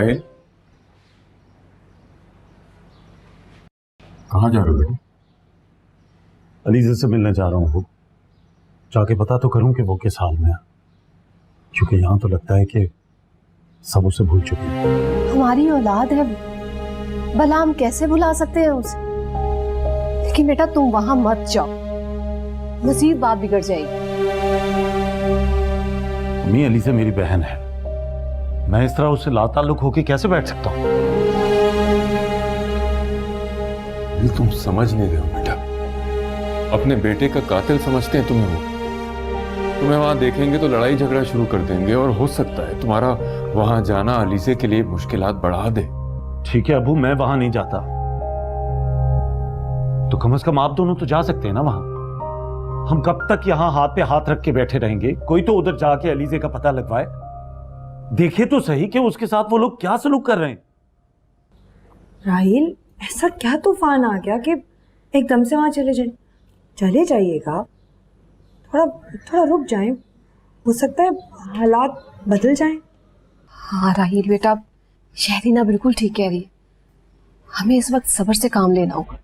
राहिल, कहाँ जा रहे हो बेटा? अलीज़ा से मिलने जा रहा हूँ। जाके पता तो करूं कि वो किस हाल में है, क्योंकि यहाँ तो लगता है कि सब उसे भूल चुके हैं। हमारी औलाद है, भला हम कैसे भुला सकते हैं उसे? लेकिन बेटा तुम वहां मत जाओ, मजीद बात बिगड़ जाएगी। अम्मी, अलीज़ा मेरी बहन है, मैं इस तरह उससे लाताल्लुक होकर कैसे बैठ सकता हूँ? ये तुम समझ नहीं रहे हो बेटा, अपने बेटे का कातिल समझते हैं तुम्हें वो। तुम्हें वहां देखेंगे तो लड़ाई झगड़ा शुरू कर देंगे और हो सकता है तुम्हारा वहां जाना अलीज़ा के लिए मुश्किलात बढ़ा दे। ठीक है अबू, मैं वहां नहीं जाता, तो कम से कम आप दोनों तो जा सकते हैं ना वहां। हम कब तक यहाँ हाथ पे हाथ रख के बैठे रहेंगे? कोई तो उधर जाके अलीज़ा का पता लगवाए, देखे तो सही कि उसके साथ वो लोग क्या सलूक कर रहे हैं। राहिल, ऐसा क्या तूफान आ गया कि एकदम से वहां चले जाइएगा? थोड़ा रुक जाएं, हो सकता है हालात बदल जाएं। हाँ राहील बेटा, शहरीना बिल्कुल ठीक कह रही है, हमें इस वक्त सब्र से काम लेना होगा।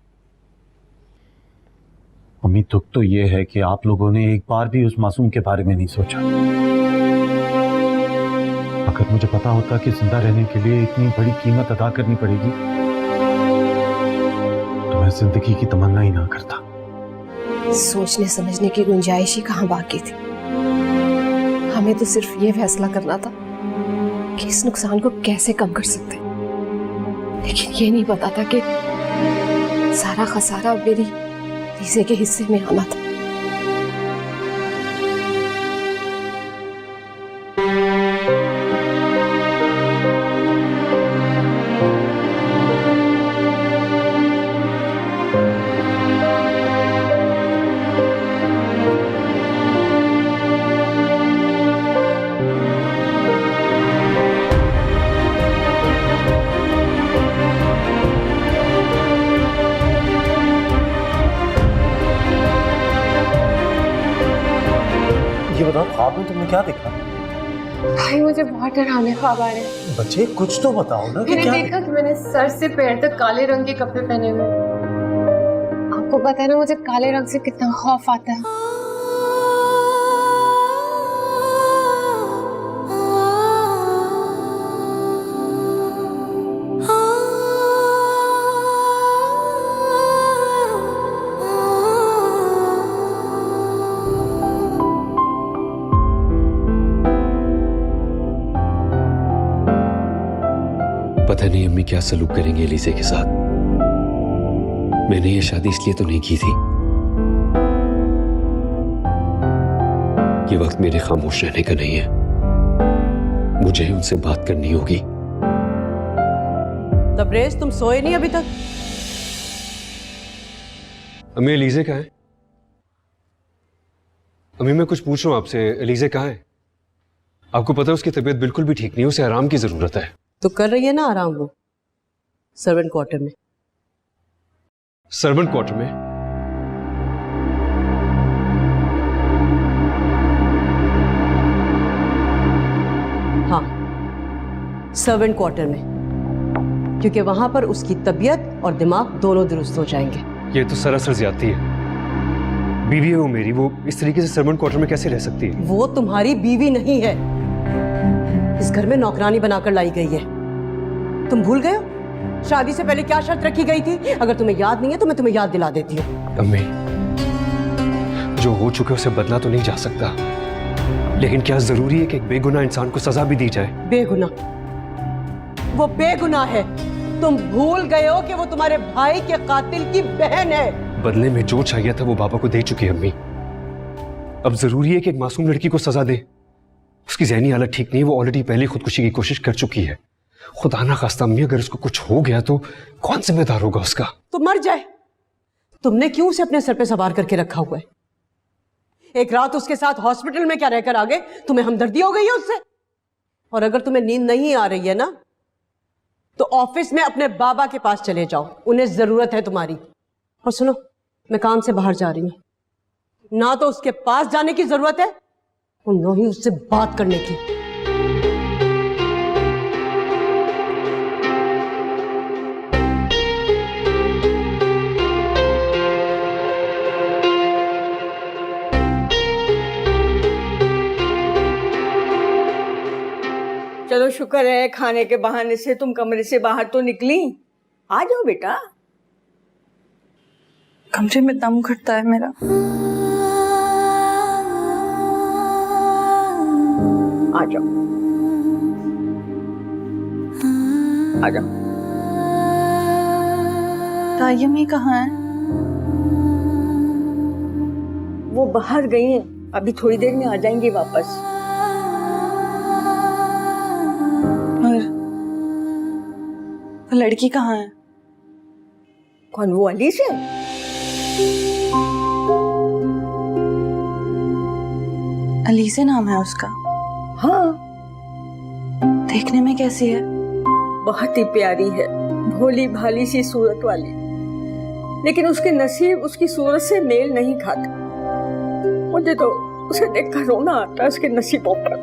अम्मी, दुख तो ये है कि आप लोगों ने एक बार भी उस मासूम के बारे में नहीं सोचा। अगर मुझे पता होता कि जिंदा रहने के लिए इतनी बड़ी कीमत अदा करनी पड़ेगी तो मैं जिंदगी की तमन्ना ही ना करता। सोचने समझने की गुंजाइश ही कहाँ बाकी थी। हमें तो सिर्फ ये फैसला करना था कि इस नुकसान को कैसे कम कर सकते हैं, लेकिन ये नहीं पता था कि सारा खसारा मेरी लीज़ा के हिस्से में आना था। ये बताओ, ख्वाब में तुमने क्या देखा? भाई मुझे बहुत डरावने ख्वाब आ रहे हैं। बच्चे कुछ तो बताओ ना कि मैंने क्या देखा कि मैंने सर से पैर तक काले रंग के कपड़े पहने हुए। आपको पता है ना मुझे काले रंग से कितना खौफ आता है। पता नहीं अम्मी क्या सलूक करेंगे अलीज़ा के साथ। मैंने ये शादी इसलिए तो नहीं की थी। ये वक्त मेरे खामोश रहने का नहीं है, मुझे उनसे बात करनी होगी। तबरेज, तुम सोए नहीं अभी तक? अम्मी, अलीज़ा कहाँ है? अम्मी, मैं कुछ पूछ रहा हूँ आपसे, अलीज़ा कहाँ है? आपको पता है उसकी तबीयत बिल्कुल भी ठीक नहीं है, उसे आराम की जरूरत है। तो कर रही है ना आराम वो सर्वेंट क्वार्टर में। सर्वेंट क्वार्टर में? हाँ, सर्वेंट क्वार्टर में, क्योंकि वहां पर उसकी तबीयत और दिमाग दोनों दुरुस्त हो जाएंगे। ये तो सरासर ज्यादती है। बीवी है वो मेरी, वो इस तरीके से सर्वेंट क्वार्टर में कैसे रह सकती है? वो तुम्हारी बीवी नहीं है, इस घर में नौकरानी बनाकर लाई गई है। तुम भूल गए हो शादी से पहले क्या शर्त रखी गई थी? अगर तुम्हें याद नहीं है तो मैं तुम्हें याद दिला देती हूँ। अम्मी, जो हो चुके उसे बदला तो नहीं जा सकता, लेकिन क्या जरूरी है कि एक बेगुनाह इंसान को सजा भी दी जाए? बेगुनाह? वो बेगुनाह है। तुम भूल गए हो कि वो तुम्हारे भाई के कातिल की बहन है। बदले में जो चाहिए था वो बाबा को दे चुकी है अम्मी। अब जरूरी है कि एक मासूम लड़की को सजा दे। उसकी ज़हनी हालत ठीक नहीं है, वो ऑलरेडी पहले खुदकुशी की कोशिश कर चुकी है। खुदा ना खास्ता अम्मी, अगर उसको कुछ हो गया तो कौन जिम्मेदार होगा उसका? तो मर जाए। तुमने क्यों उसे अपने सर पे सवार करके रखा हुआ है? एक रात उसके साथ हॉस्पिटल में क्या रहकर आ गए? तुम्हें हमदर्दी हो गई है उससे? और अगर तुम्हें नींद नहीं आ रही है ना तो ऑफिस में अपने बाबा के पास चले जाओ, उन्हें जरूरत है तुम्हारी। और सुनो, मैं काम से बाहर जा रही हूं, ना तो उसके पास जाने की जरूरत है और ना ही उससे बात करने की। शुक्र है खाने के बहाने से तुम कमरे से बाहर तो निकली। आ जाओ बेटा। कमरे में दम घुटता है मेरा। आ जाओ आ जाओ। ताई अम्मी कहाँ है? वो बाहर गई हैं, अभी थोड़ी देर में आ जाएंगी वापस। और वो लड़की कहाँ है? कौन? वो अली से? अली से नाम है उसका? हाँ। देखने में कैसी है? बहुत ही प्यारी है, भोली भाली सी सूरत वाली, लेकिन उसके नसीब उसकी सूरत से मेल नहीं खाते। मुझे तो उसे देखकर रोना आता है उसके नसीबों पर।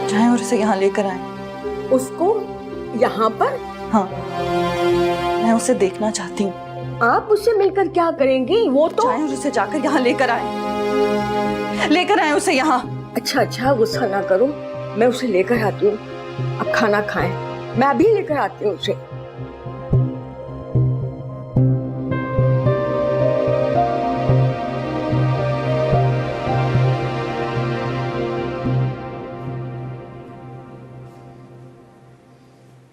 चाहे और उसे यहाँ लेकर आए। उसको यहाँ पर? हाँ, मैं उसे देखना चाहती हूँ। आप उससे मिलकर क्या करेंगी? वो तो चाहे और उसे जाकर यहाँ लेकर आए उसे यहाँ। अच्छा, गुस्सा ना करो, मैं उसे लेकर आती हूँ। अब खाना खाएं, मैं भी लेकर आती हूँ उसे।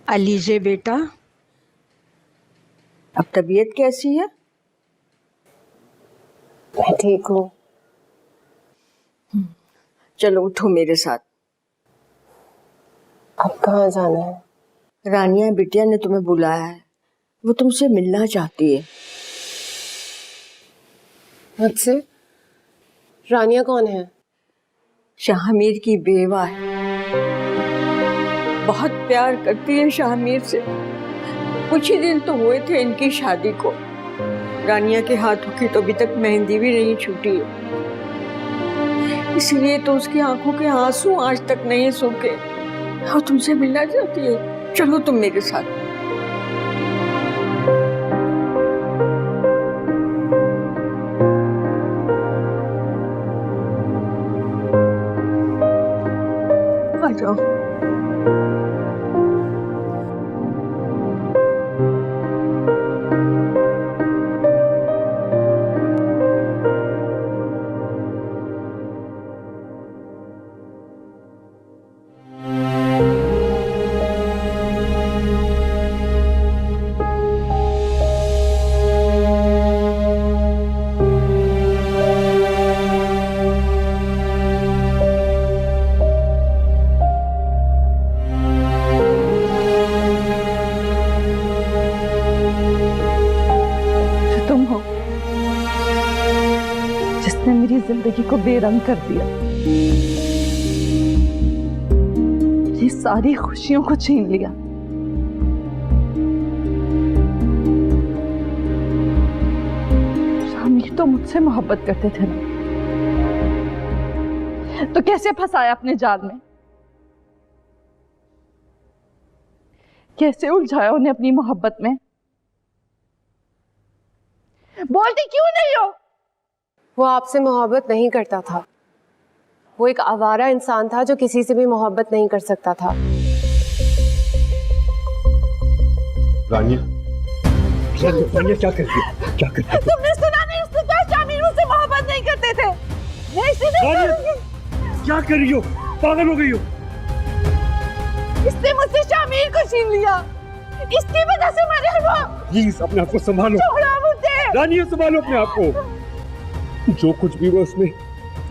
अलीजे बेटा, अब तबीयत कैसी है? मैं ठीक हूँ। चलो उठो मेरे साथ। अब कहाँ जाना है? रानिया बिटिया ने तुम्हें बुलाया है, वो तुमसे मिलना चाहती है। मुझसे? रानिया कौन है? शाहमीर की बेवा है, बहुत प्यार करती है शाहमीर से। कुछ ही दिन तो हुए थे इनकी शादी को। रानिया के हाथों की तो अभी तक मेहंदी भी नहीं छूटी है, इसलिए तो उसकी आंखों के आंसू आज तक नहीं सूखे और तुमसे मिलना चाहती है। चलो तुम मेरे साथ। आ जाओ। तुम हो जिसने मेरी जिंदगी को बेरंग कर दिया, ये सारी खुशियों को छीन लिया। शामिर तो मुझसे मोहब्बत करते थे ना, तो कैसे फंसाया अपने जाल में? कैसे उलझाया उन्हें अपनी मोहब्बत में? बोलती क्यों नहीं हो? वो आपसे मोहब्बत नहीं करता था। वो एक आवारा इंसान था जो किसी से भी मोहब्बत नहीं कर सकता था। रानिया, रानिया क्या कर रही है? क्या कर रही है? तुमने सुना नहीं उसने कहा शामिर मुझसे मोहब्बत नहीं करते थे। मैं इसे नहीं करूंगी। क्या कर रही हो? पागल हो गई हो? इसने मुझसे शामिर को छीन लिया, इसकी वजह से मरे वो। प्लीज अपने आप को संभालो। छोड़ो मुझे। रानिया संभालो अपने आप को। जो कुछ भी हुआ उसमें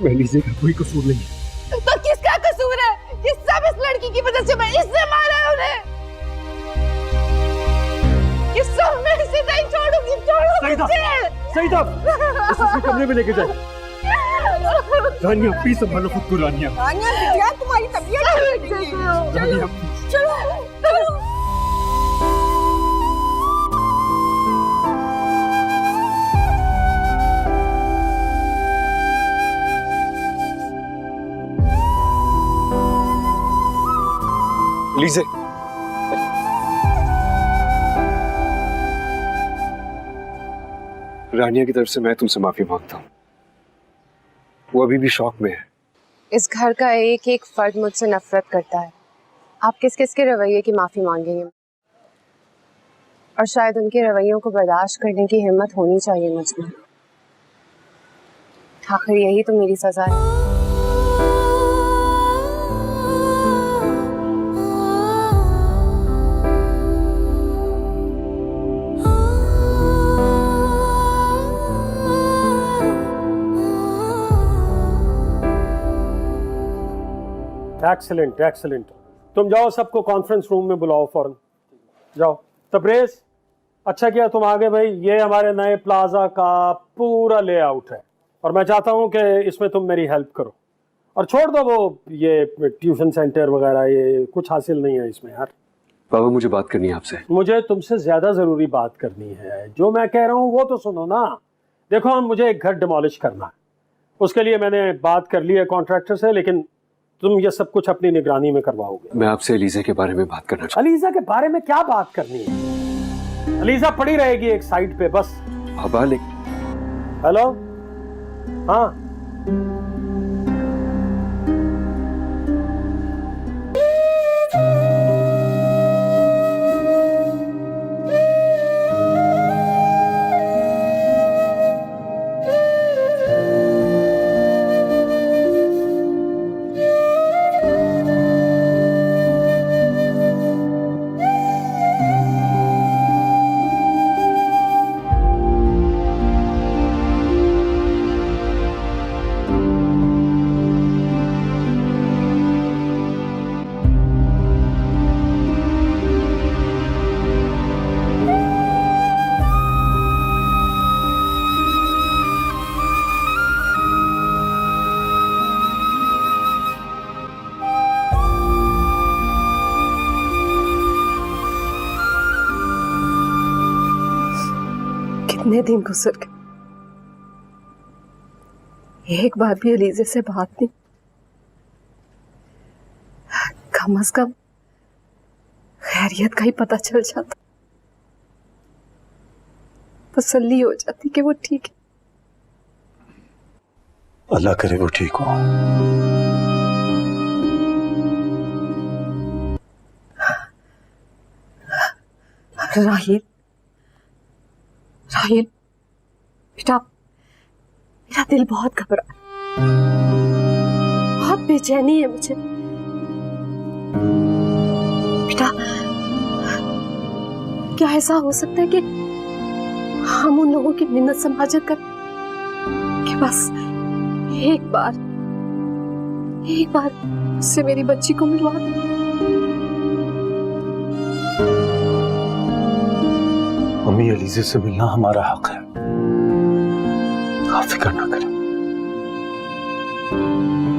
महलीजे का कोई कसूर नहीं। तो किसका कसूर है? ये सब इस लड़की की वजह से। मैं इसने मारा है उन्हें। ये सब मैं इसे नहीं छोड़ूंगी। छोड़ो मुझे। सही था। इसे कमरे में लेके जाए। रानिया प्लीज संभालो खुद को। रानिया, रानिया बिटिया, तुम्हारी तबीयत कैसी है? रानिया चलो। लीजिए। रानिया की तरफ से मैं तुमसे माफी मांगता हूं। वो अभी भी शौक में है, इस घर का एक एक फर्द मुझसे नफरत करता है। आप किस किस के रवैये की माफी मांगेंगे? और शायद उनके रवैयों को बर्दाश्त करने की हिम्मत होनी चाहिए मुझमें। आखिर यही तो मेरी सजा है। Excellent excellent. तुम जाओ, सबको कॉन्फ्रेंस रूम में बुलाओ फौरन। जाओ। तब्रेज़, अच्छा किया तुम आ गए भाई। ये हमारे नए प्लाजा का पूरा लेआउट है और मैं चाहता हूँ कि इसमें तुम मेरी हेल्प करो। और छोड़ दो वो ये ट्यूशन सेंटर वगैरह, ये कुछ हासिल नहीं है इसमें यार। बाबा मुझे बात करनी है आपसे। मुझे तुमसे ज्यादा जरूरी बात करनी है। जो मैं कह रहा हूँ वो तो सुनो ना। देखो, मुझे एक घर डिमोलिश करना है, उसके लिए मैंने बात कर ली है कॉन्ट्रैक्टर से, लेकिन तुम ये सब कुछ अपनी निगरानी में करवाओगे। मैं आपसे अलीजा के बारे में बात करना चाहता अलीजा के बारे में क्या बात करनी है? अलीजा पड़ी रहेगी एक साइड पे बस। हूं। बाबा लेकिन हेलो, हाँ कितने दिन गुजर गए, एक बार भी अलीजे से बात नहीं। कम से कम खैरियत का ही पता चल जाता, तसल्ली हो जाती कि वो ठीक है। अल्लाह करे वो ठीक हो। राहिल, राहिल बेटा, मेरा दिल बहुत घबरा, बहुत बेचैनी है मुझे बेटा। क्या ऐसा हो सकता है कि हम उन लोगों की मिन्नत समाजत कर कि बस एक बार उससे मेरी बच्ची को मिलवा दे? मम्मी, अलीजे से मिलना हमारा हक है, आप फिक्र ना करें।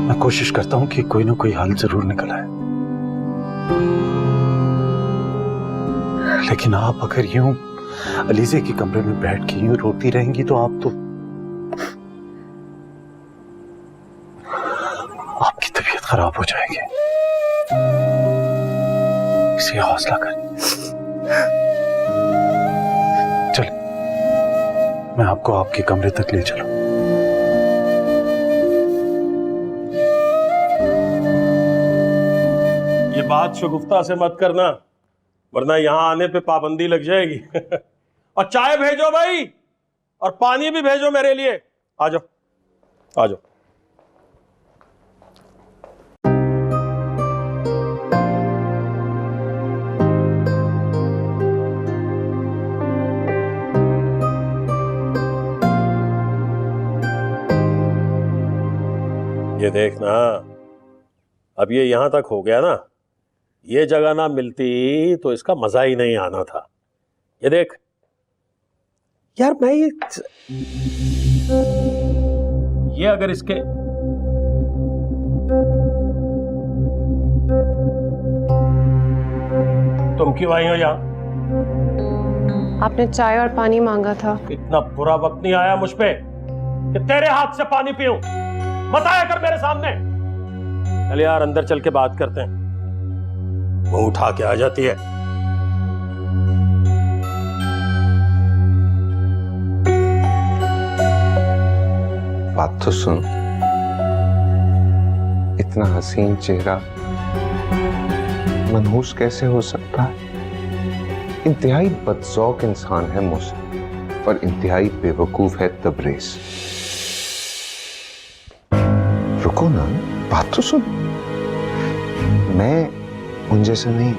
मैं कोशिश करता हूं कि कोई ना कोई हल जरूर निकल आए, लेकिन आप अगर यूं अलीजे के कमरे में बैठ के यूं रोती रहेंगी तो आपकी तबीयत खराब हो जाएगी। इसे हौसला कर। चल, मैं आपको आपके कमरे तक ले चलूं। ये बात शगुफ्ता से मत करना, वरना यहां आने पे पाबंदी लग जाएगी। और चाय भेजो भाई, और पानी भी भेजो मेरे लिए। आ जाओ, आ जाओ। ये देखना, अब ये यहां तक हो गया ना, ये जगह ना मिलती तो इसका मजा ही नहीं आना था। ये देख यार, मैं ये अगर इसके तुम क्यों आई हो यहाँ? आपने चाय और पानी मांगा था। इतना बुरा वक्त नहीं आया मुझ पे कि तेरे हाथ से पानी पीऊं। बताया कर मेरे सामने। चल यार, अंदर चल के बात करते हैं। वो उठा के आ जाती है। बात तो सुन। इतना हसीन चेहरा मनहूस कैसे हो सकता है? इंतहाई बदजौक इंसान है मुझसे और इंतहाई बेवकूफ है तबरेज। रुको ना, बात तो सुन। मैं उन जैसा नहीं,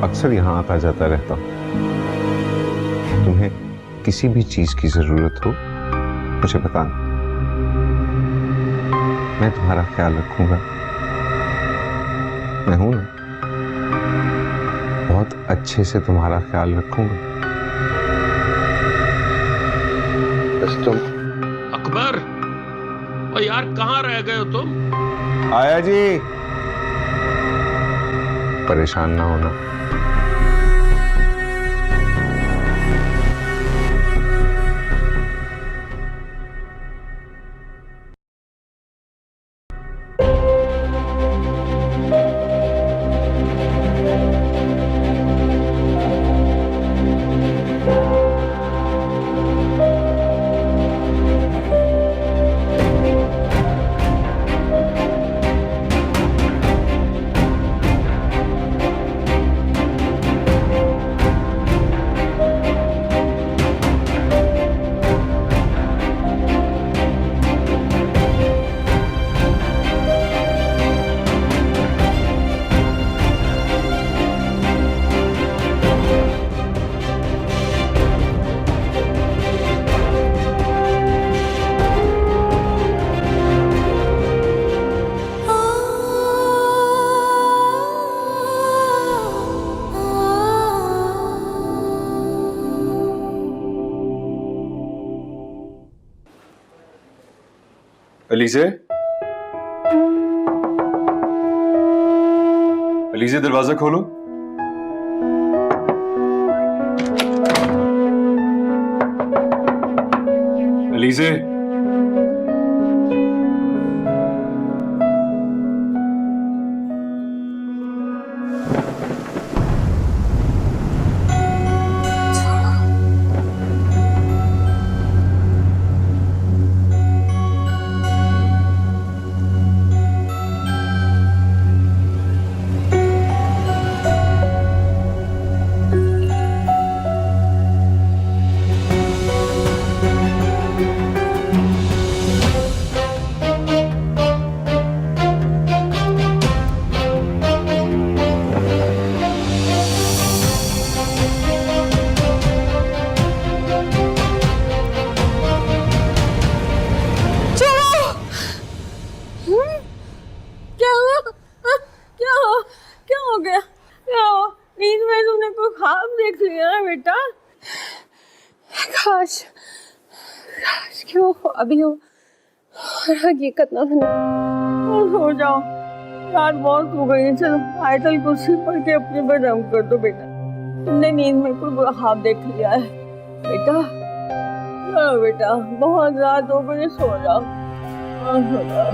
अक्सर यहां आता जाता रहता हूं। तुम्हें किसी भी चीज की जरूरत हो मुझे बताना, मैं तुम्हारा ख्याल रखूंगा। मैं हूं ना, बहुत अच्छे से तुम्हारा ख्याल रखूंगा। बस तुम। अकबर, ओ यार कहाँ रह गए हो तुम? आया जी। परेशान ना होना। अलीज़े, अलीज़े दरवाजा खोलो। अलीज़े, काश क्यों अभी हो और हकीकत ना बने। सो जाओ, रात बहुत हो गई है। चलो आयतल कुर्सी पढ़ के अपने पर दम कर दो बेटा। तुमने नींद में कोई बुरा ख्वाब देख लिया है बेटा। चलो बेटा, बहुत रात हो गई, सो जाओ। सो जाओ।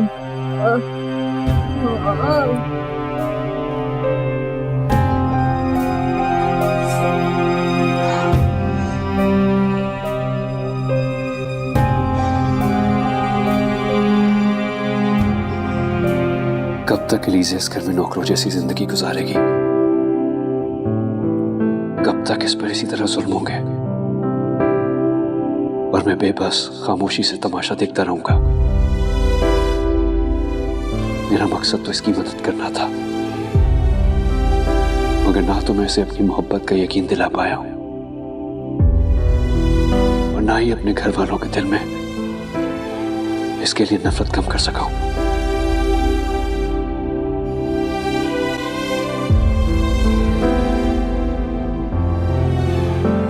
कब तक एलिज़ा इस घर में नौकरों जैसी जिंदगी गुजारेगी? कब तक इस पर इसी तरह जुल्म होंगे और मैं बेबस खामोशी से तमाशा देखता रहूंगा? मेरा मकसद तो इसकी मदद करना था, मगर ना तो मैं उसे अपनी मोहब्बत का यकीन दिला पाया हूं और ना ही अपने घर वालों के दिल में इसके लिए नफरत कम कर सका हूं।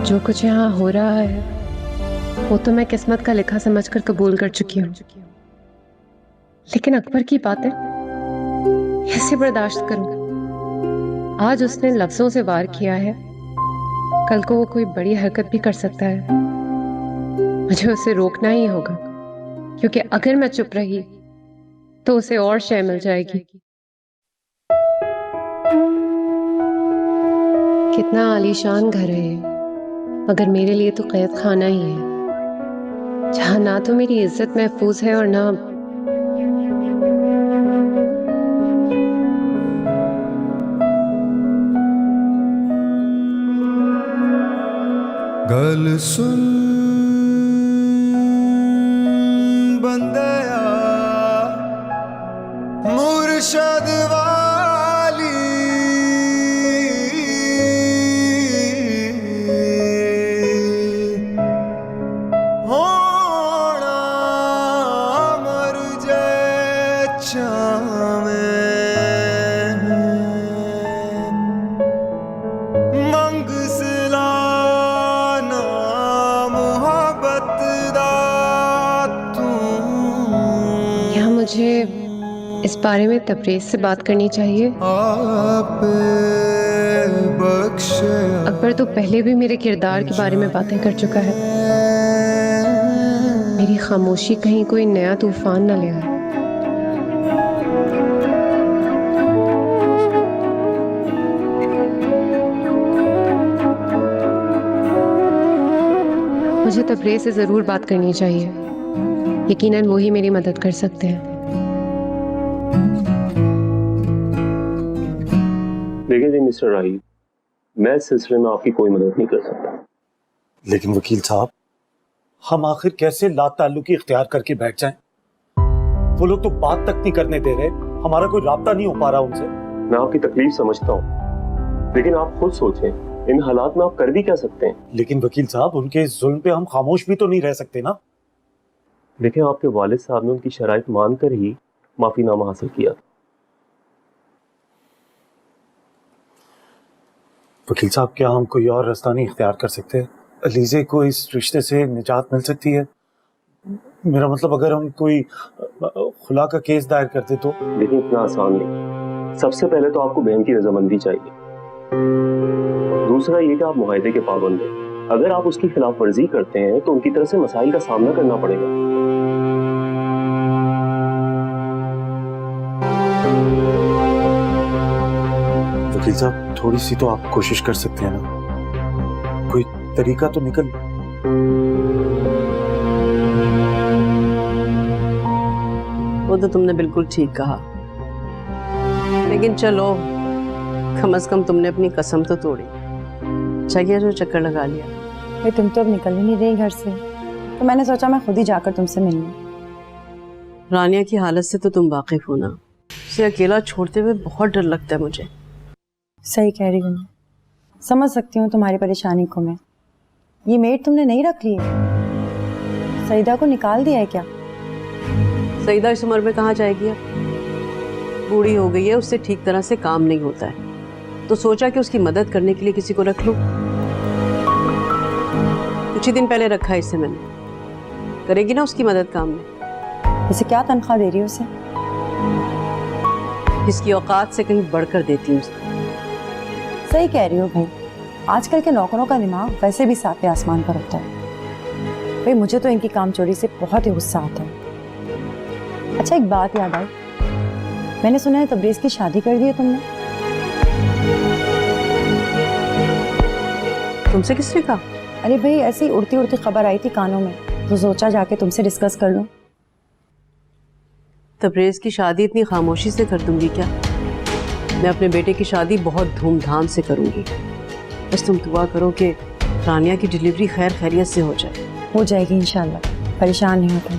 जो कुछ यहाँ हो रहा है वो तो मैं किस्मत का लिखा समझकर कबूल कर चुकी हूँ, लेकिन अकबर की बातें कैसे बर्दाश्त करूं? आज उसने लफ्जों से वार किया है, कल को वो कोई बड़ी हरकत भी कर सकता है। मुझे उसे रोकना ही होगा, क्योंकि अगर मैं चुप रही तो उसे और शय मिल जाएगी। कितना आलीशान घर है, मगर मेरे लिए तो कैद खाना ही है, जहां ना तो मेरी इज्जत महफूज है और ना गल सुन बंदया मुर्शद वाली होना मर जाए चावे मंग सिलाना मोहब्बत दा तू। क्या मुझे इस बारे में तबरेज से बात करनी चाहिए? अकबर तो पहले भी मेरे किरदार के बारे में बातें कर चुका है। मेरी खामोशी कहीं कोई नया तूफान न ले आए। मुझे तबरेज से जरूर बात करनी चाहिए। यकीनन वो ही मेरी मदद कर सकते हैं। देखिए जी मिस्टर राही, मैं इस सिलसिले में आपकी कोई मदद नहीं कर सकता। लेकिन वकील साहब, हम आखिर कैसे लाताल्लुकी इख्तियार करके बैठ जाएं? वो लोग तो बात तक नहीं करने दे रहे, हमारा कोई राब्ता नहीं हो पा रहा उनसे। मैं आपकी तकलीफ समझता हूँ, लेकिन आप खुद सोचें, इन हालात में आप कर भी क्या सकते हैं? लेकिन वकील साहब, उनके इस जुल्म पे हम खामोश भी तो नहीं रह सकते ना। देखिए, आपके वालिद साहब ने उनकी शराइत मानकर ही माफीनामा हासिल किया। वकील साहब, क्या हम कोई और रास्ता नहीं इख्तियार कर सकते? अलीजे को इस रिश्ते से निजात मिल सकती है। मेरा मतलब, अगर हम कोई खुला का केस दायर करते तो। देखिए, इतना आसान नहीं। सबसे पहले तो आपको बहन की रजामंदी चाहिए। दूसरा ये कि आप मुआहदे के पाबंद हैं। अगर आप उसकी खिलाफ वर्जी करते हैं तो उनकी तरफ से मसाइल का सामना करना पड़ेगा। वकील साहब, थोड़ी सी तो आप कोशिश कर सकते हैं ना, कोई तरीका तो निकल। वो तो तुमने बिल्कुल ठीक कहा, लेकिन चलो, कम से कम तुमने अपनी कसम तो तोड़ी। जगह जो चक्कर लगा लिया। भाई, तुम तो अब निकल ही नहीं रही घर से, तो मैंने सोचा मैं खुद ही जाकर तुमसे मिल लूं। रानिया की हालत से तो तुम वाकिफ हो ना। उसे अकेला छोड़ते हुए बहुत डर लगता है मुझे। सही कह रही हूँ, समझ सकती हूँ तुम्हारी परेशानी को मैं। ये मेड तुमने नहीं रख ली है? सईदा को निकाल दिया है क्या? सईदा इस उम्र में कहाँ जाएगी अब? बूढ़ी हो गई है, उससे ठीक तरह से काम नहीं होता है, तो सोचा कि उसकी मदद करने के लिए किसी को रख लूं। कुछ ही दिन पहले रखा है इसे मैंने। करेगी ना उसकी मदद काम में। इसे क्या तनख्वाह दे रही हो उसे? इसकी औकात से कहीं बढ़कर देती हूँ उसे। सही कह रही हो भाई, आजकल के नौकरों का दिमाग वैसे भी सातवें आसमान पर होता है। भाई, मुझे तो इनकी कामचोरी से बहुत ही गुस्सा आता है। अच्छा, एक बात याद आई, मैंने सुना है तबरेज की शादी कर दी है तुमने। तुमसे किसने कहा? अरे भाई, ऐसी उड़ती उड़ती खबर आई थी कानों में, तो सोचा जाके तुमसे डिस्कस कर लूं। तबरेज की शादी इतनी खामोशी से कर दूंगी क्या? मैं अपने बेटे की शादी बहुत धूमधाम से करूंगी। बस तुम दुआ करो कि रानिया की डिलीवरी खैर खैरियत से हो जाए। हो जाएगी इंशाल्लाह, परेशान नहीं होता।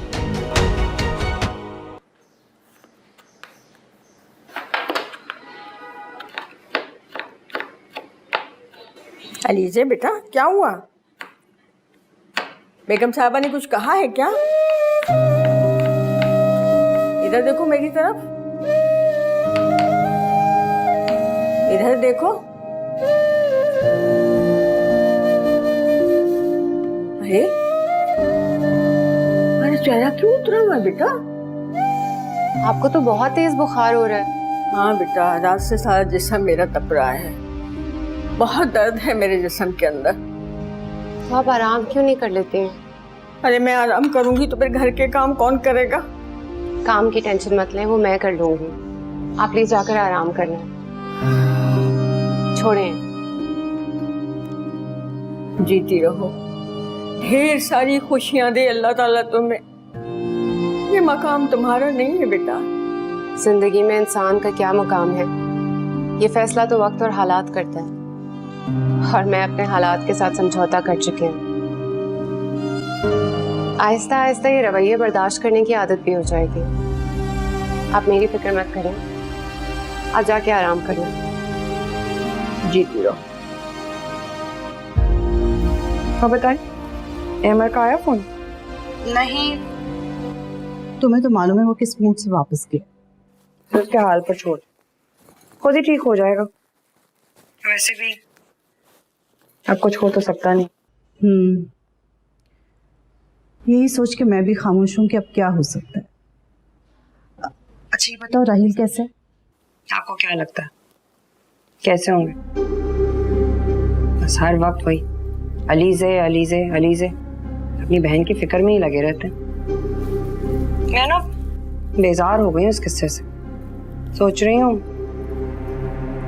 अलीजे बेटा, क्या हुआ? बेगम साहबा ने कुछ कहा है क्या? इधर देखो मेरी तरफ, इधर देखो। अरे मेरा चेहरा क्यों उतरा हुआ है बेटा? आपको तो बहुत तेज बुखार हो रहा है। हाँ बेटा, रात से सारा जिस्म मेरा तप रहा है। बहुत दर्द है मेरे जिस्म के अंदर। तो आप आराम क्यों नहीं कर लेते हैं? अरे मैं आराम करूंगी तो फिर घर के काम कौन करेगा? काम की टेंशन मत लें, वो मैं कर लूंगी। आप प्लीज जाकर आराम करना। छोड़ें। जीती रहो, ढेर सारी खुशियां दे अल्लाह ताला तुम्हें। ये मकाम तुम्हारा नहीं है बेटा। जिंदगी में इंसान का क्या मकाम है, ये फैसला तो वक्त और हालात करता है, और मैं अपने हालात के साथ समझौता कर चुकी हूँ। आहिस्ता आहिस्ता ये रवैये बर्दाश्त करने की आदत भी हो जाएगी। आप मेरी फिक्र मत करें, आप जाके आराम करना। जीती रहो। हाँ बताएं, अहमद का आया फोन? नहीं। तुम्हें तो मालूम है वो किस मूड से वापस गया। तो उसके हाल पर छोड़, खुद ही ठीक हो जाएगा। वैसे भी अब कुछ हो तो सकता नहीं। यही सोच के मैं भी खामोश हूँ कि अब क्या हो सकता है। अच्छा ये बताओ, राहिल कैसे है? आपको क्या लगता है कैसे होंगे? बस हर वक्त वही अलीज़े अलीज़े अलीज़े, अपनी बहन की फिक्र में ही लगे रहते हैं। मैं ना बेजार हो गई हूँ इस किस्से से। सोच रही हूँ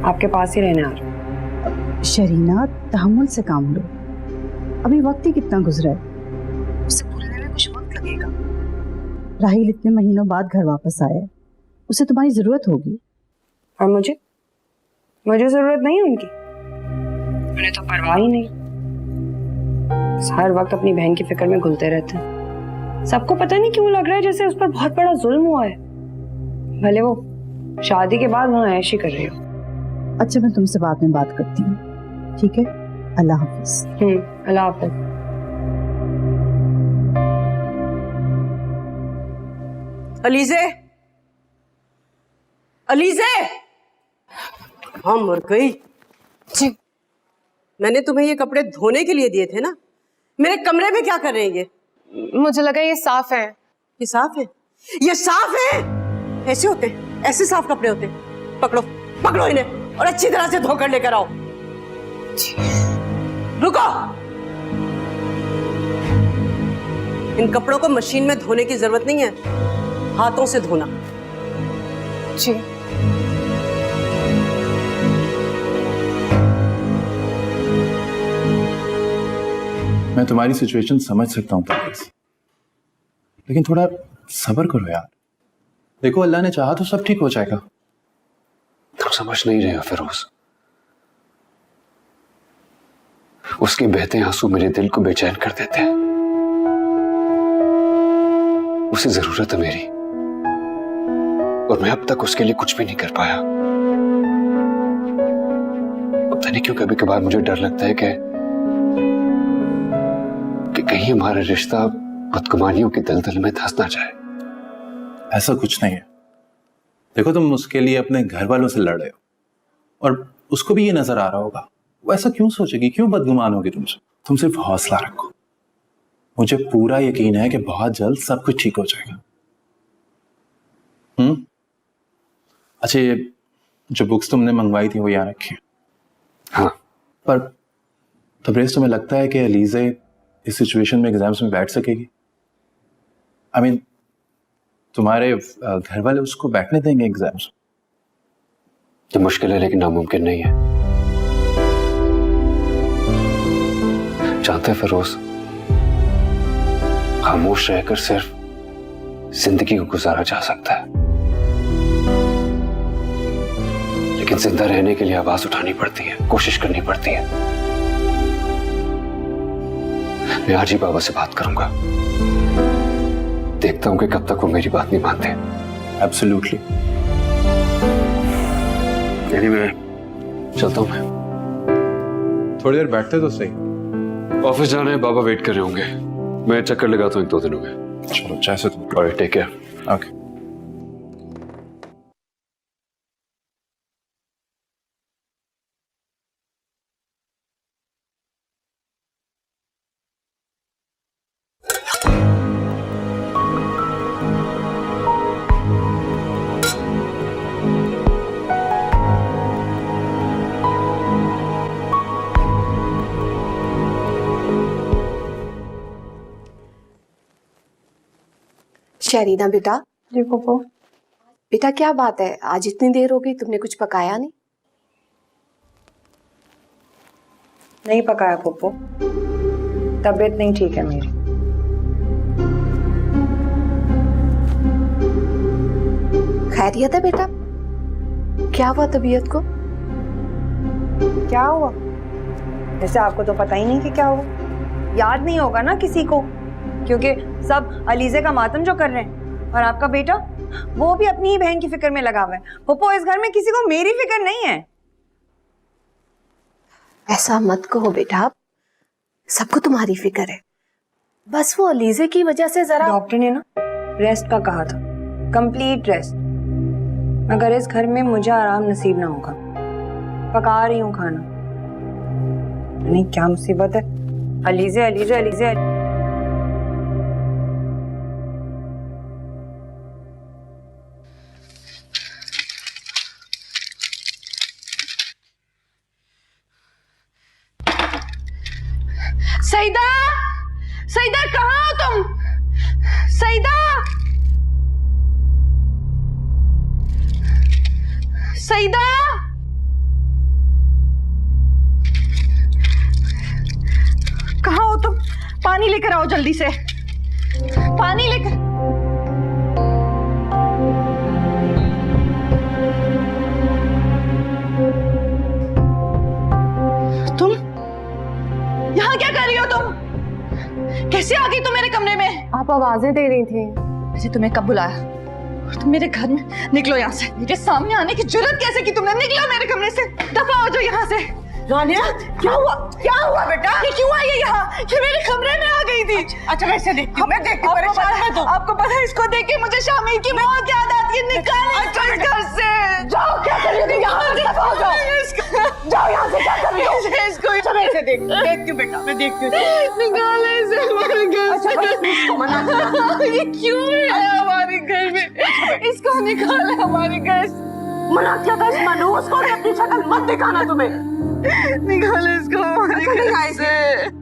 आपके पास ही रहने आ रही हूँ। शरीना, तहम्मुल से काम लो, अभी वक्त ही कितना गुजरा है, उसे भूलने में कुछ वक्त लगेगा। राहिल इतने महीनों बाद घर वापस आया है, उसे तुम्हारी जरूरत होगी। और मुझे जरूरत नहीं उनकी, उन्हें तो परवाह ही नहीं। हर वक्त अपनी बहन की फिक्र में घुलते रहते हैं। सबको पता नहीं क्यों लग रहा है जैसे उस पर बहुत बड़ा जुल्म हुआ है, भले वो शादी के बाद वहाँ ऐश ही कर रही हो। अच्छा मैं तुमसे बाद में बात करती हूँ, ठीक है? अल्लाह हाफिज। अल्लाह हाफिज। अलीज़े, अलीज़े, हाँ मर गई। जी मैंने तुम्हें ये कपड़े धोने के लिए दिए थे ना, मेरे कमरे में क्या कर रहे हैं ये? मुझे लगा ये साफ है। ये साफ है? ये साफ है? ऐसे होते हैं, ऐसे साफ कपड़े होते हैं। पकड़ो पकड़ो इन्हें और अच्छी तरह से धोकर लेकर आओ। रुको, इन कपड़ों को मशीन में धोने की जरूरत नहीं है, हाथों से धोना। जी मैं तुम्हारी सिचुएशन समझ सकता हूँ परवेज, लेकिन थोड़ा सब्र करो यार। देखो अल्लाह ने चाहा तो सब ठीक हो जाएगा। तुम समझ नहीं रहे हो फिरोज, उसके बहते आंसू मेरे दिल को बेचैन कर देते हैं। उसे जरूरत है मेरी, और मैं अब तक उसके लिए कुछ भी नहीं कर पाया। पता नहीं क्यों कभी कभार मुझे डर लगता है कि कहीं हमारा रिश्ता बदगुमानियों की दलदल में धंस ना जाए। ऐसा कुछ नहीं है। देखो तुम उसके लिए अपने घर वालों से लड़ रहे हो, और उसको भी ये नजर आ रहा होगा। वो ऐसा क्यों सोचेगी, क्यों बदगुमान होगी तुमसे? तुम सिर्फ हौसला रखो, मुझे पूरा यकीन है कि बहुत जल्द सब कुछ ठीक हो जाएगा। अच्छा ये जो बुक्स तुमने मंगवाई थी वो यहाँ रखी? हाँ। पर तबरेज तुम्हें लगता है कि अलीज़े इस सिचुएशन में एग्जाम्स में बैठ सकेगी? आई मीन तुम्हारे घर वाले उसको बैठने देंगे एग्जाम्स? ये मुश्किल है लेकिन नामुमकिन नहीं है। जानते फिरोज, खामोश रहकर सिर्फ जिंदगी को गुजारा जा सकता है, लेकिन जिंदा रहने के लिए आवाज उठानी पड़ती है, कोशिश करनी पड़ती है। मैं आज ही बाबा से बात करूंगा, देखता हूं कि कब तक वो मेरी बात नहीं मानते। एब्सोल्युटली। एनीवे, चलता हूं मैं। थोड़ी देर बैठते तो सही। ऑफिस जाना है, बाबा वेट कर रहे होंगे। मैं चक्कर लगाता हूँ 1-2 दिनों में। चलो जैसे तुम। Alright, take care. Okay. Sharina बेटा। जी पप्पू। बेटा क्या बात है, आज इतनी देर हो गई, तुमने कुछ पकाया नहीं? नहीं पकाया पप्पू, तबीयत नहीं ठीक है मेरी। खैरियत है बेटा? क्या हुआ तबीयत को? क्या हुआ? जैसे आपको तो पता ही नहीं कि क्या हुआ। याद नहीं होगा ना किसी को? क्योंकि सब अलीजे का मातम जो कर रहे हैं, और आपका बेटा वो भी अपनी ही बहन की फिक्र में लगा हुआ है। पप्पो, इस घर में किसी को मेरी फिक्र नहीं है। ऐसा मत कहो बेटा, सबको तुम्हारी फिक्र है, बस वो अलीजे की वजह से जरा। डॉक्टर ने ना रेस्ट का कहा था, कंप्लीट रेस्ट, मगर इस घर में मुझे आराम नसीब ना होगा। पका रही हूँ खाना, नहीं क्या मुसीबत है। अलीजे अलीजे अलीजे, सईदा, सईदा कहाँ हो तुम? सईदा, सईदा, कहाँ हो तुम? पानी लेकर आओ जल्दी से, पानी लेकर। तुम यहाँ क्या कर रही हो? तुम कैसे आ गई तुम मेरे कमरे में? आप आवाजें दे रही थी। मुझे तुम्हें कब बुलाया? तुम मेरे घर में, निकलो यहाँ से। मेरे सामने आने की जुर्रत कैसे की तुमने? निकलो मेरे कमरे से, दफा हो जाओ यहाँ से। रानिया, क्या हुआ? क्या हुआ बेटा? ये क्यों आई है यहाँ? ये मेरे कमरे में आ गई थी। अच्छा वैसे देखती हूँ, मैं देखती हूँ, परेशान है तो। आपको पता है इसको देख के मुझे शामिल की मौत याद आती है। निकालो इसको इस घर से। जाओ, क्या कर रही हो तुम? यहाँ से दफा हो जाओ। जाओ यहाँ से, क्या कर रही हो? इसको अच्छा वैसे देखती हूँ बेटा, मैं देखती हूँ। निकालो इसे हमारे घर से। अच्छा मना, ये क्यों है हमारे घर में? इसको निकालो हमारे घर से। मना क्या था इस मनहूस को कि अपनी शक्ल मत दिखाना तुम्हें। निकालो इसको हमारे घर से।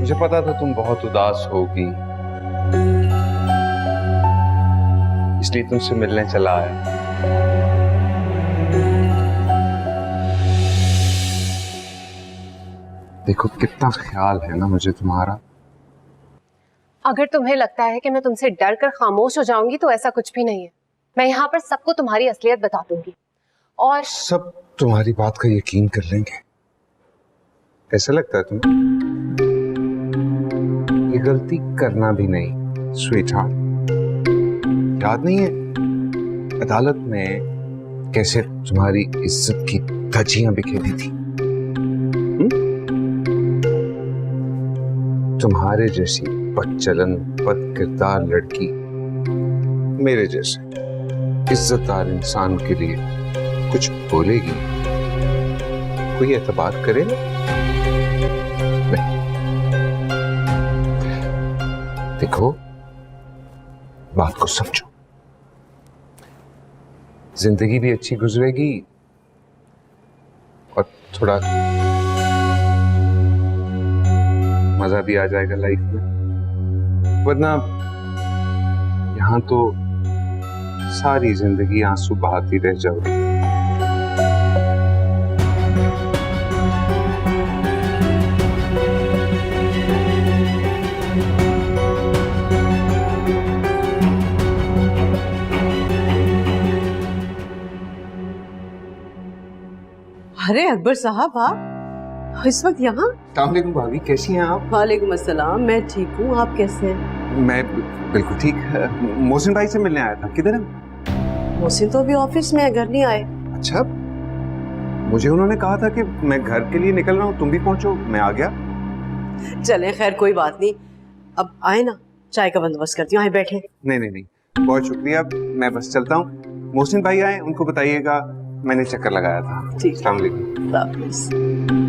मुझे पता था तुम बहुत उदास होगी, इसलिए तुमसे मिलने चला आया। देखो कितना ख्याल है ना मुझे तुम्हारा। अगर तुम्हें लगता है कि मैं तुमसे डर कर खामोश हो जाऊंगी तो ऐसा कुछ भी नहीं है। मैं यहाँ पर सबको तुम्हारी असलियत बता दूंगी और सब तुम्हारी बात का यकीन कर लेंगे। ऐसा लगता है तुम्हें? ये गलती करना भी नहीं स्वीटहार्ट। याद नहीं है अदालत में कैसे तुम्हारी इज्जत की धज्जियां बिखेरी थी? तुम्हारे जैसी बदचलन बद किरदार लड़की मेरे जैसे इज्जतदार इंसान के लिए कुछ बोलेगी, कोई एतबार करेगा? नहीं। देखो बात को समझो, जिंदगी भी अच्छी गुजरेगी और थोड़ा मजा भी आ जाएगा लाइफ में, वरना यहां तो सारी जिंदगी आंसू बहाती रह जाओगी। अरे अकबर साहब, आप इस वक्त यहाँ? अस्सलामुअलैकुम भाभी, कैसी हैं आप? वालेकुम अस्सलाम, मैं ठीक हूँ, आप कैसे हैं? मैं बिल्कुल ठीक। मोहसिन भाई से मिलने आया था। किधर है? मोहसिन तो अभी ऑफिस में है, घर नहीं आए। अच्छा, मुझे उन्होंने कहा था कि मैं घर के लिए निकल रहा हूँ, तुम भी पहुंचो, मैं आ गया। चले खैर कोई बात नहीं, अब आए ना, चाय का बंदोबस्त करती हूँ, आए बैठे। नहीं नहीं नहीं, बहुत शुक्रिया, मैं बस चलता हूँ। मोहसिन भाई आए, उनको बताइएगा मैंने चक्कर लगाया था। ठीक। अस्सलाम वालेकुम। खुदा हाफिज़।